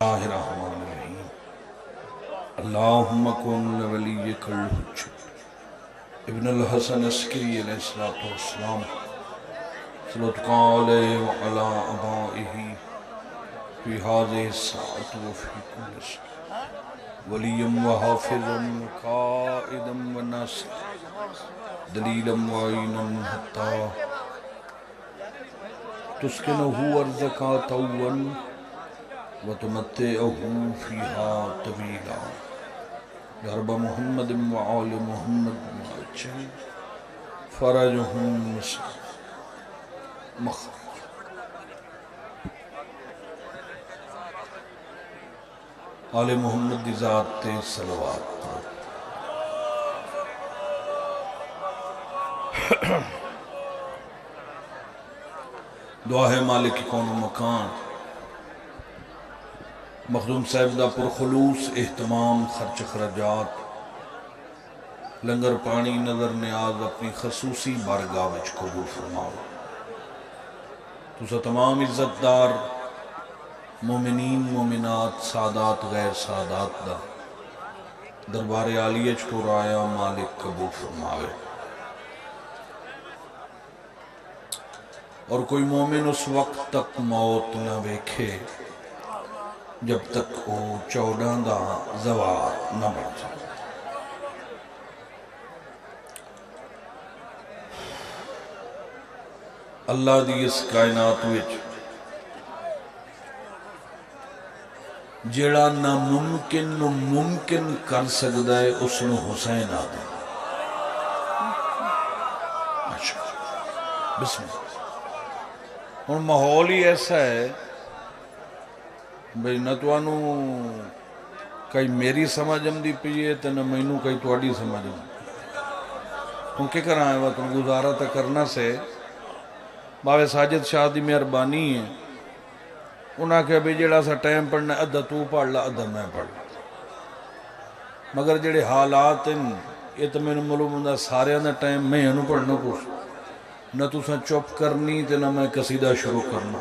اللہ الرحمن الرحیم اللہم کن لولیک الحجت ابن الحسن عسکری علیہ السلام صلوات علیہ وعلا ابائہ فی هذه الساعة وفی کل ساعة ولیم وحافظا وقائدا وناصرا دلیلا وعینا حتی تسکنہ ارضکا طوا وتمتعه فيها طويلا يا رب محمد وآل محمد وعجل فرجهم مخرج آل محمد دی ذات تے صلوات دعا ہے مالک کون و مکان مخدوم صاحب دا پرخلوص اہتمام خرچ خرجات لنگر پانی نظر نیاز اپنی خصوصی بارگاہ وچ قبول فرماؤ تسا تمام عزت دار مومنین مومنات سادات غیر سادات دا دربار عالیہ چکور آیا مالک قبول فرماوے اور کوئی مومن اس وقت تک موت نہ ویکھے جب تک وہ 14 دا زوال نہ بڑھ جائے اللہ دی اس کائنات وچ جیڑا ناممکن نو ممکن کر سکدا ہے اس نو حسین آدھے بسم اللہ اور ماحول ہی ایسا ہے بھئی نہ توانو کئی میری سمجھ دی پیئے تے نہ مینوں کئی توڑی سمجھ تم کیا کر آئے تم گزارا تا کرنا سے باوے ساجد شاہ دی مہربانی ہے انہاں کہ بھی جڑا سا ٹائم پڑھنا ادھا تو پڑھ لا ادھا میں پڑھ لا مگر جڑے حالات ہیں یہ تو میں نے معلوم ہوں سارے اندر ٹائم میں انہوں پڑھنا کچھ نہ تو سا چپ کرنی تے نہ میں قصیدہ شروع کرنا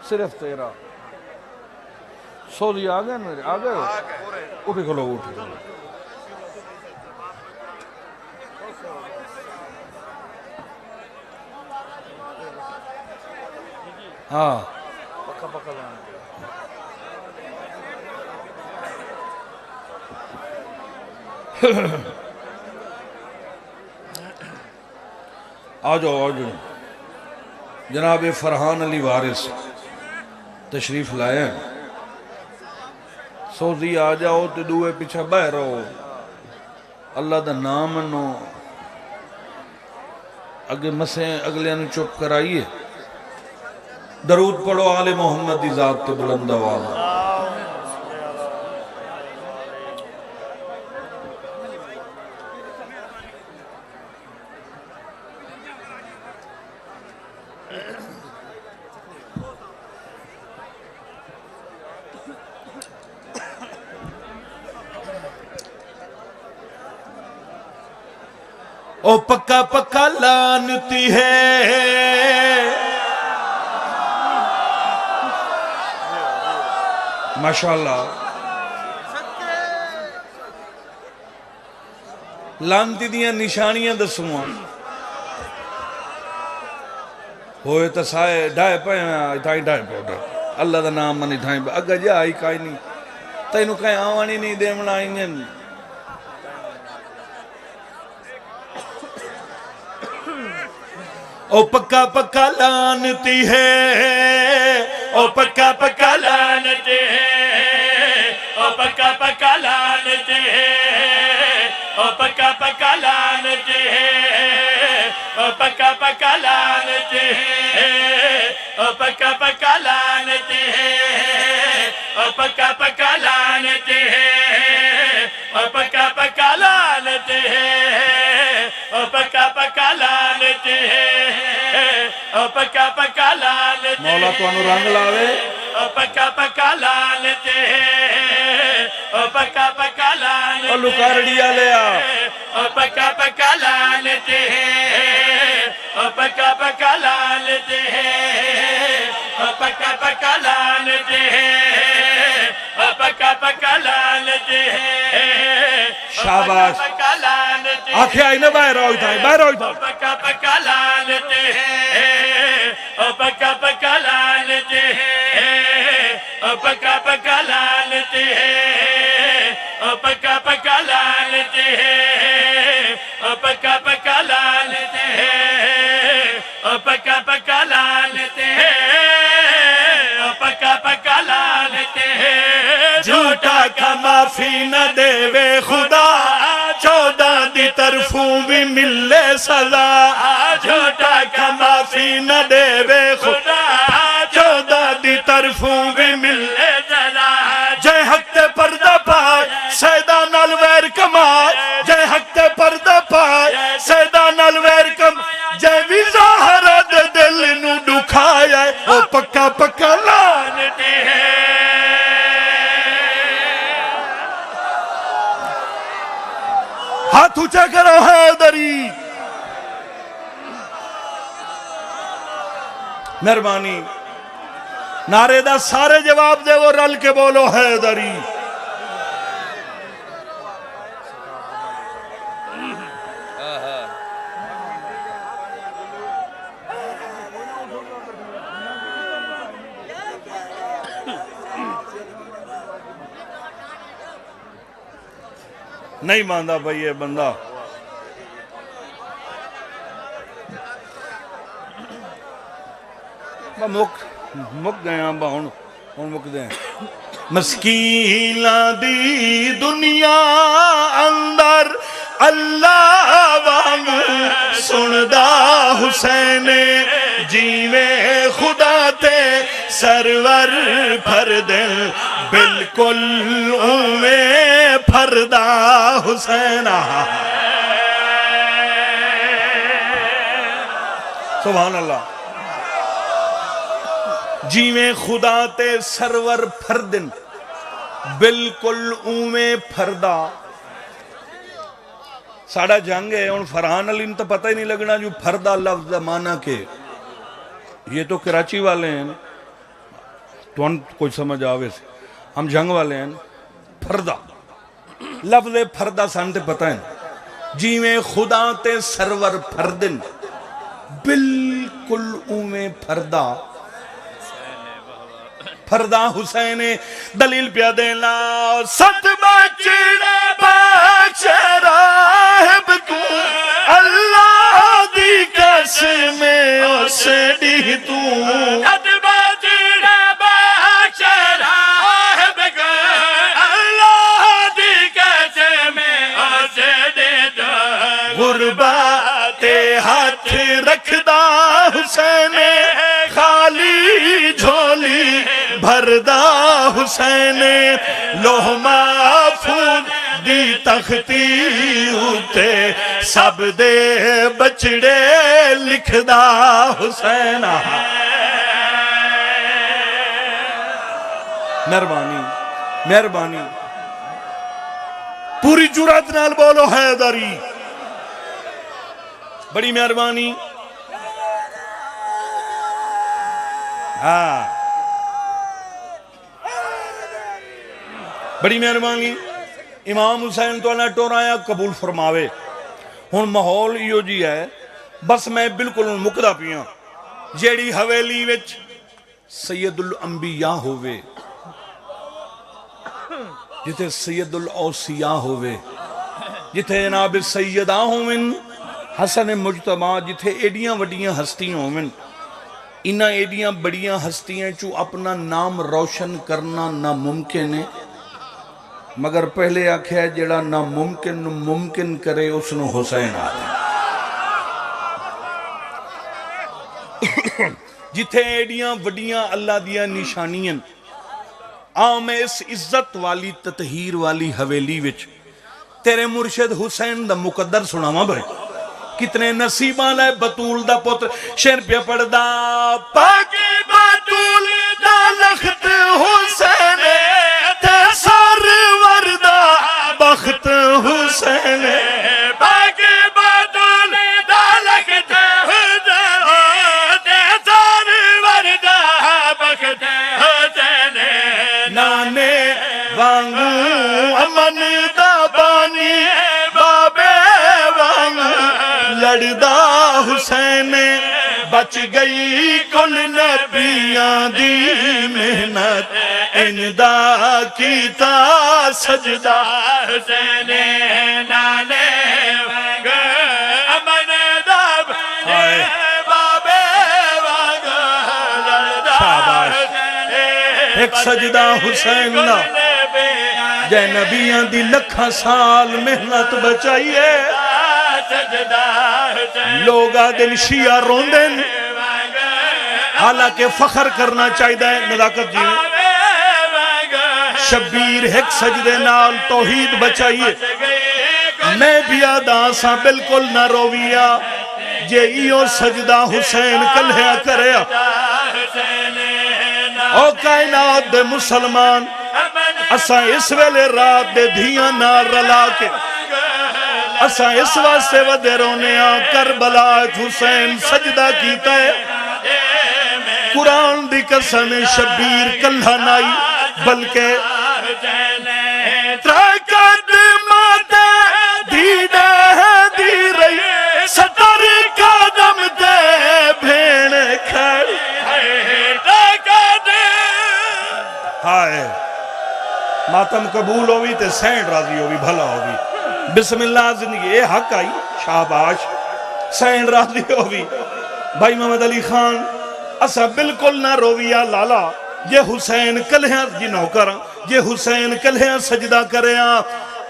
صرف تیرا سولی آگئے میرے آگئے اٹھی کھلو اٹھی کھلو ہاں پکا پکا آ جاؤ جناب فرحان علی وارث تشریف لائے ہیں سوزی آ جاؤ تے دوئے پیچھے بہ رہو اللہ دا نام انو اگے مسیں اگلے انو چپ کرائیے درود پڑھو آل محمد دی ذات تے بلند آواز او پکا پکا لانتی ہے ماشاءاللہ لانتی دیاں نشانیاں دسواں ہوئے تا سائے ڈھائے پہ اتھائی ڈھائے پہ اللہ دا نام منی ڈھائیں پہ اگا جا آئی کائی نہیں تینو کہیں آوانی نہیں دیمنا آئیں او پکا پکا لانتی ہے او پکا پکا لانتی ہے او پکا پکا لانتی ہے او پکا پکا لانتی ہے او پکا پکا لانتی ہے او پکا پکا لانتی ہے او پکا پکا لانتی ہے او پکا پکا لانتی ہے او پکا پکا لانتی ہے او پکا پکا لانتی ہے مولا تو انو رنگ لاوے او پکا پکا لانتی ہے او پکا پکا لانتی ہے او لکارڑیا لیا او پکا پکا لانتی ہے او او پکا پکا لانتے ہیں او پکا پکا لانتے ہیں او پکا پکا لانتے ہیں شاباش آنکھیں آئی نہ باہر ہوئی تھا باہر ہوئی تھا پکا پکا لانتے ہیں او پکا پکا لانتے ہیں او پکا پکا لانتے ہیں او پکا پکا لانتے ہیں او پکا پکا لانتے ہیں او پکا پکا لانتے ہیں او پکا پکا لانتے ہیں جھوٹا کا معافی نہ دے وے خدا 14 دی طرفوں بھی ملے سزا جھوٹا کا معافی نہ دے وے خدا 14 دی طرفوں بھی ملے سزا جے حق تے پردہ پائے سیدہ نال ویر کمائے جے حق تے پردہ پائے سیدہ نال ویر کمائے جے بھی ظاہر دے دل نو دکھایا او پکا پکا لانتے ہیں ہاتھ اونچا کرو حیدری مہربانی نعرے دا سارے جواب دے وہ رل کے بولو حیدری نہیں ماندہ بھائی یہ بندہ مک گئے ہیں ہن مک دے مسکینہ دی دنیا اندر اللہ وانگ سندہ حسین جیویں خدا تے سرور پھر دل بالکل اویں پھردہ حسین سبحان اللہ جیویں خدا تے سرور پھردن بالکل اویں پھردہ ساڑھا جنگ ہے ان فرحان علی تو پتہ ہی نہیں لگنا جو پھردہ لفظ معنی کے یہ تو کراچی والے ہیں تو ان کوئی سمجھ آوے سے ہم جنگ والے ہیں پھردہ لفظ پھردہ سانتے پتہ ہے جیویں خدا تے سرور پھردن بالکل اویں پھردہ پھردہ حسین دلیل پیا دینا ست بچڑے بچ راہب تو اللہ دی قسم اس دی تو ست بچڑے بچ راہب تو اللہ دی قسم اس دی تو غربت ہاتھ رکھدا حسین خالی جھولی بھردہ حسین لوح محفوظ دی تختی ہوتے سب دے بچڑے لکھدا حسین مہربانی مہربانی پوری جرات نال بولو حیدری بڑی مہربانی ہاں بڑی مہربانی امام حسین تو اللہ ٹورایا قبول فرماوے ہن ماحول ایو جی ہے بس میں بالکل مکدا پیاں جیڑی حویلی وچ سید الانبیاء ہووے جتے سید الاوصیاء ہووے جتے جناب سیدہ ہوویں حسن مجتبی جتے ایڈیاں وڈیاں ہستیاں ہوویں انہاں ایڈیاں بڑیاں ہستیاں چو اپنا نام روشن کرنا ناممکن ہے مگر پہلے آکھیا ہے جڑا ناممکن ممکن کرے اس نو حسین آتے جتھے ایڈیاں وڈیاں اللہ دیا نشانیاں آم اس عزت والی تطہیر والی حویلی وچ تیرے مرشد حسین دا مقدر سناواں بھائی کتنے نصیبان ہے بطول دا پتر شیر پہ پڑھ دا پاکی بطول دا لخت حسین تے سرور دا بخت حسین پاکی بطول دا لخت حسین کردا حسین بچ گئی کل نبیاں دی محنت اندا کیتا سجدہ حسین نانے وانگ امن دب بابے وانگ لڑدا ایک سجدہ حسین نا جے نبیاں دی لکھاں سال محنت بچائیے لوگ آدن شیعہ روندن حالانکہ فخر کرنا چاہیے نزاکت جی شبیر ایک سجدے نال توحید بچائیے میں بھی آدھا سا بالکل نہ رویا جے ایو سجدہ حسین کلہیا کریا او کائنات دے مسلمان اساں اس ویلے رات دے دھیاں نال رلا کے اساں اس واسطے ودے رونے آ کربلا حسین سجدہ کیتا ہے قرآن دی قسم شبیر کلہ نائی بلکہ ترکت ماتے دیدے دی رہی ستر قدم دے بھین کھڑی ہائے ماتم قبول ہوئی تے سینڈ راضی ہوئی بھلا ہوئی بسم اللہ زندگی اے حق آئی شاباش سینڈ راضی ہوئی بھائی محمد علی خان اسا بالکل نہ رویا لالا یہ حسین کلہیاں جی نوکر یہ حسین کلہیاں سجدہ کریاں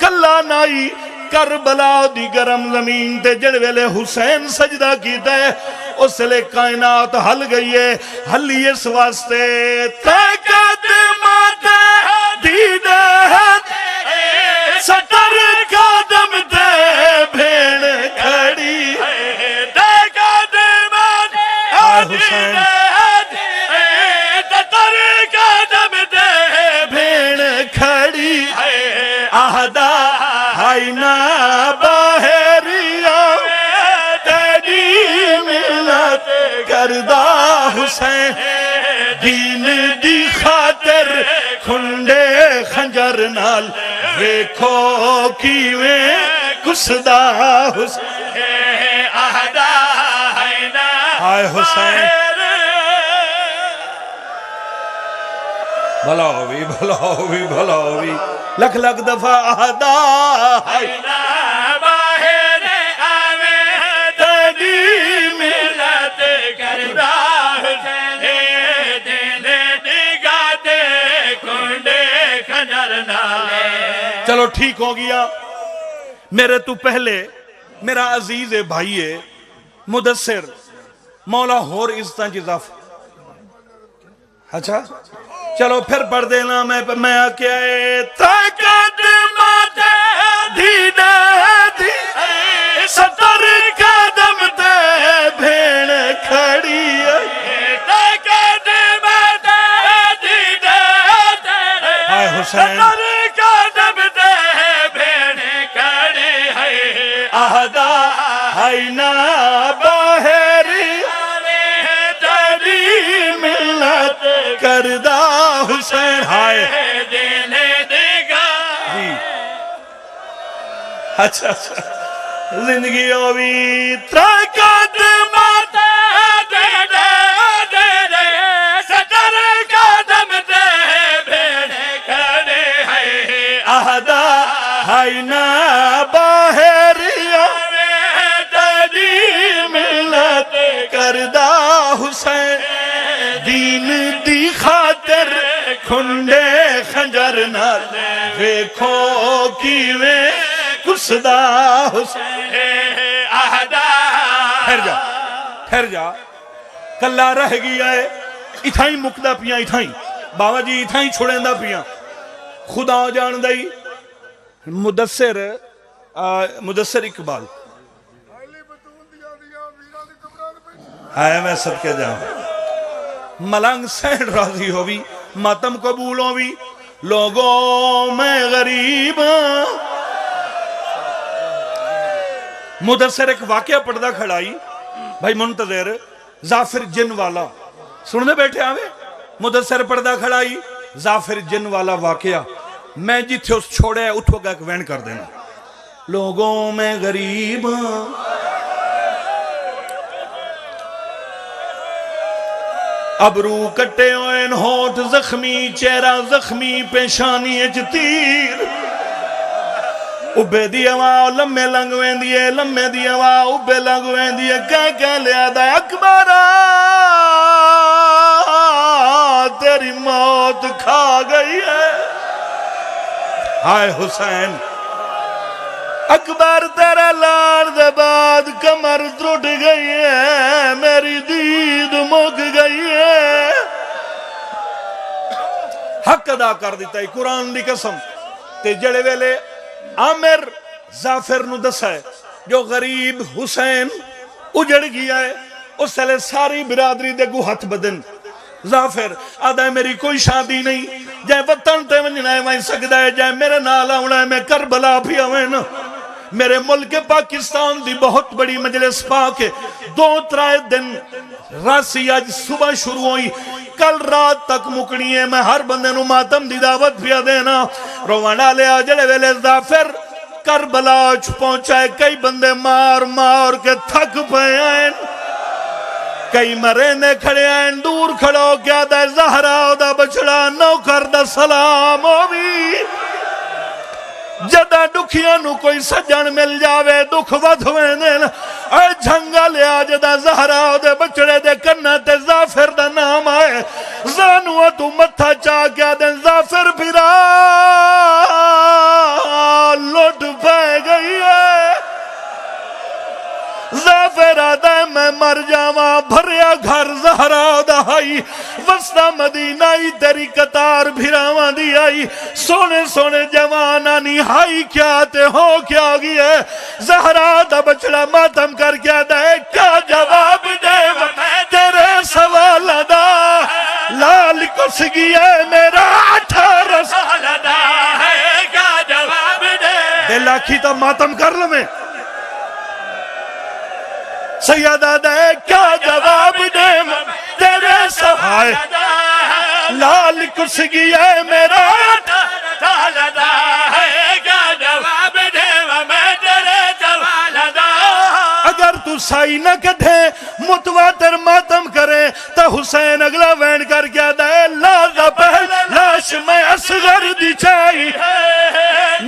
کلہ نائی کربلا دی گرم زمین تے جڑ ویلے حسین سجدہ کیتا ہے اس لئے کائنات ہل گئی ہے ہلی اس واسطے طاقت ماتے دیدے ستر قدم دے بھین کھڑی طاقت ماتے حسین ستر قدم دے بھین کھڑی آہدہ آئینہ باہریا تیری ملت کردہ حسین دین دی خاطر کھنڈے خنجر نال ویکھو کیویں کسدہ حسین آہدہ آئینہ ہائے حسین بھلا ہوئی بھلا ہوئی بھلا ہوئی لکھ لکھ دفعہ آہدہ آئینہ باہر آوے تیری ملت کردہ حسین دین دیگاتے کنڈے خنجر نالے چلو ٹھیک ہو گیا میرے تو پہلے میرا عزیز بھائی مدثر مولا ہور عزتاں جزاف اچھا چلو پھر پڑھ دینا میں آکے آئے طاقت ماتے دیدے دی ستر قدم دے بھین کھڑی طاقت ماتے دیدے ہائے حسین ستر قدم دے بھین کھڑی ہے آہدہ آئینہ باہری تیری ملت کردہ حسین ہائے دین دیگا جی اچھا زندگی ہوئی طاقت ماتے دیدے ستر قدم دے بھین کھڑی ہے آہدہ آئینہ باہریا تیری ملت کردہ حسین دین دی خاطر کھنڈے خنجر نال ویکھو کیویں کسدہ حسین آہدہ ٹھہر جا کلہ رہ گیا ہے اتھائیں مکدہ پیاں اتھائیں بابا جی اتھائیں چھوڑیں دا پیاں خدا جان دائی مدثر اقبال آئے میں سب کے جاؤں ملنگ سینڈ راضی ہوئی ماتم قبول ہوئی لوگوں میں غریب مدثر ایک واقعہ پڑھدا کھڑائی بھائی منتظر زافر جن والا سننے بیٹھے آوے مدثر پڑھدا کھڑائی زافر جن والا واقعہ میں جتھے اس چھوڑے اتھو گا ایک وین کر دینا لوگوں میں غریب ابرو کٹے ہوئے ہونٹ زخمی چہرہ زخمی پیشانی اچ تیر ابے دی آواز لمے لنگ ویندیے لمے دی آواز ابے لنگ ویندیے کہہ لیا دا اکبرہ تیری موت کھا گئی ہے ہائے حسین اکبر تیرا لار دے بعد کمر ٹوٹ گئی ہے میری دید مک گئی ہے حق ادا کر دیتا ہے قرآن دی قسم تے جڑے ویلے عامر ظافر نو دسا ہے جو غریب حسین اجڑ گیا ہے اس لئے ساری برادری دے گو ہاتھ بدن ظافر آدھا ہے میری کوئی شادی نہیں جائے وطن تے ونجنا ہے وہیں سکتا ہے جائے میرے نال آونا ہے میں کربلا بھی آویں نا میرے ملک پاکستان دی بہت بڑی مجلس پاک ہے 2-3 دن راسی آج صبح شروع ہوئی کل رات تک مکنی ہے میں ہر بندے نو ماتم دی دعوت پیا دینا روانا لے آجلے ویلے ظافر کربلا پہنچائے کئی بندے مار مار کے تھک پہ آئیں کئی مرینے کھڑے آئیں دور کھڑو کیا دے زہرہ دا بچڑا نوکر دا سلام ہوئی جدہ دکھیاں نو کوئی سجن مل جاوے دکھ ود ہوئے دین اے جھنگا لیا جدہ زہرہ دے بچڑے دے کرنا تے ظافر دا نام آئے زانوہ تو متھا چاہ کیا دین ظافر پھرا لٹ پہ گئی ہے ظافر آدھا میں مر جاواں بھریا گھر زہرہ دہائی وسطہ مدینہ ہی تیری قطار بھراواں دی آئی سونے سونے جوانا نہائی کیا تے ہو کیا گیا زہرہ دا بچڑا ماتم کر کیا دے کیا جواب دے میں تیرے سوال دا لال کس گیا میرا 18 سال دا ہے کیا جواب دے لاکھی تا ماتم کر لو میں سیدہ دے کیا جواب دے تیرے سوال لال کس گیا میرا سالدہ ہے کیا جواب دے میں تیرے سوال دا اگر تو سائی نہ کدھے متواتر ماتم کرے تو حسین اگلا وین کر کیا دے لازہ پہل لاش میں اصغر دی چائی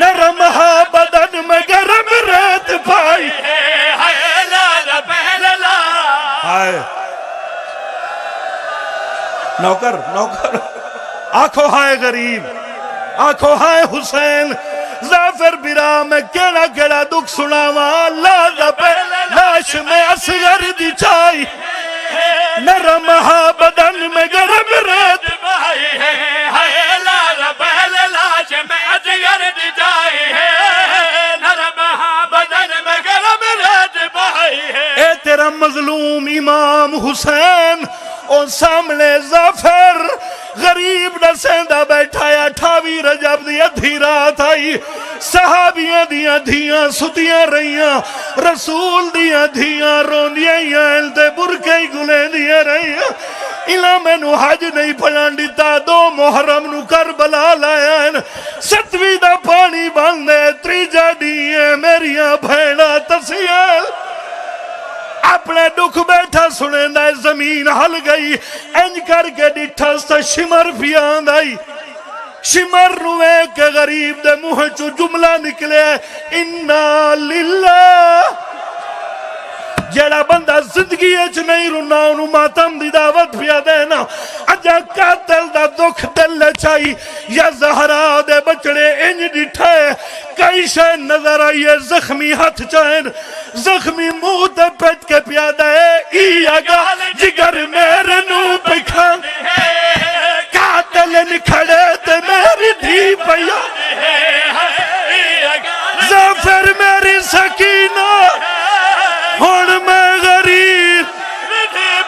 نرم ہا بدن میں گرم ریت پائی نوکر نوکر آنکھو ہائے غریب آنکھو ہائے حسین ظافر برا میں کیڑا کیڑا دکھ سناواں لازہ پہ لاش میں اصغر دی چائی نرم ہا بدن میں گرم ریت پائی ہے لازہ پہ لاش میں اصغر دی چائی نرم ہا بدن میں گرم ریت پائی اے تیرا مظلوم امام حسین اور سامنے ظافر غریب نسیندہ بیٹھایا 28 رجب دیا ادھی رات آئی صحابیاں دیا دھیاں ستیاں رہیاں رسول دیا دھیاں روندیاں تے برکے گلے دیا رہیاں الہ میں نو حج نہیں پڑھان دیتا 2 محرم نو کربلا لائیں 7ویں دا پانی باندھے 3 دیئے میریاں بھیڑا تسیال اپنے دکھ بیٹھا سنیں دائے زمین ہل گئی انج کر کے ڈٹھا ستا شمر پیان دائی شمر روے کے غریب دے منہ چو جملہ نکلے اِنَّا لِلَّهِ جیڑا بندہ زندگی اچ نہیں رونا انہوں ماتم دی دعوت پیا دینا اجا قاتل دا دکھ دل چاہی یا زہرہ دے بچڑے انج ڈٹھائے کئی شے نظر آئیے زخمی ہاتھ چاہیں زخمی منہ تے پیٹ کے پیا دے ای اگا جگر میرے نو پکھان قاتل نکھڑے تے میری دھی پیا ظافر میری سکینہ ہون میں غریب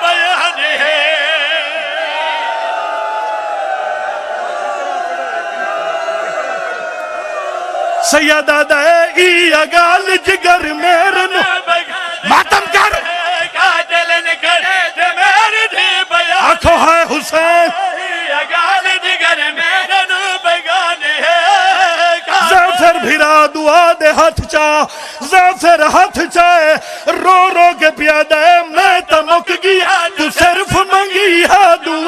بیان ہے سیدہ دے ای اگال جگر میرے نو ماتم کر قاتل نکھڑے تھے میری دھی بیان آنکھو ہے حسین ای اگال جگر میرے نو بیان ہے ظافر بھرا دعا دے ہاتھ چاہ ظافر ہاتھ چاہے رو رو کے پیادہ ہے میں تمک گیا تو صرف منگی ہے دعا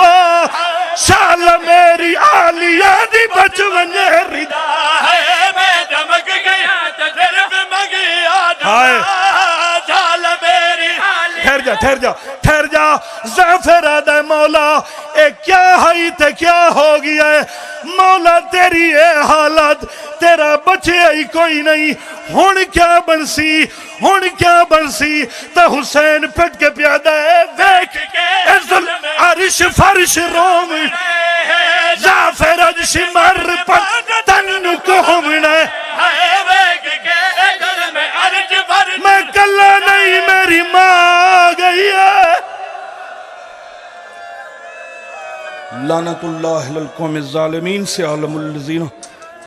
ٹھہر جا زعفر آدھے مولا اے کیا ہائی تے کیا ہو گیا ہے مولا تیری اے حالت تیرا بچے ہی کوئی نہیں ہون کیا بنسی تا حسین پٹ کے پیادہ ہے دیکھ ازل عرش فرش روم زعفر عرش مر پت تن کو ہمنے میں کلہ نہیں میری ماں گئی ہے لعنت اللہ للقوم الظالمین سے عالم الذین